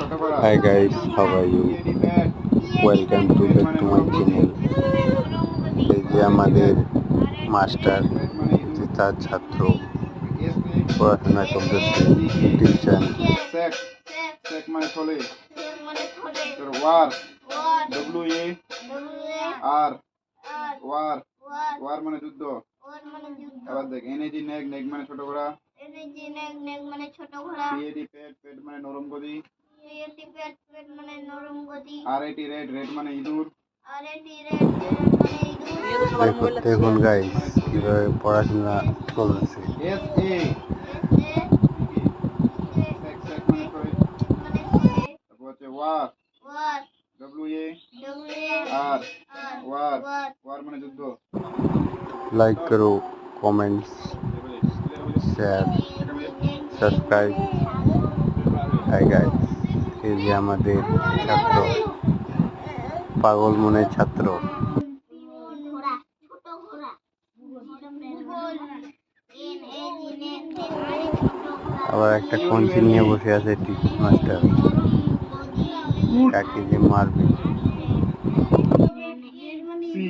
Hi guys, how are you? Welcome to back to my channel. এই যে আমাদের master যে তার ছাত্র পড়াশোনা করতেছে টিউশন। সেক সেক মানে থলে তোর war W A R war war মানে যুদ্ধ এবার দেখ এনএজি নেক নেক মানে ছোট ঘোড়া পিএডি পেট পেট মানে নরম গদি আরএটি রেড রেড মানে ইঁদুর দেখুন গাইস কিভাবে পড়াশোনা চলছে। এস এ সেক সেক মানে থলে তারপর হচ্ছে war W A R war war মানে যুদ্ধ। লাইক করো, comments, share, subscribe. Hi guys, এই যে আমাদের ছাত্র, পাগল মনের ছাত্র। আবার একটা কঞ্চি নিয়ে বসে আছে টিচার মাস্টার, কাকে যে মারবে। সি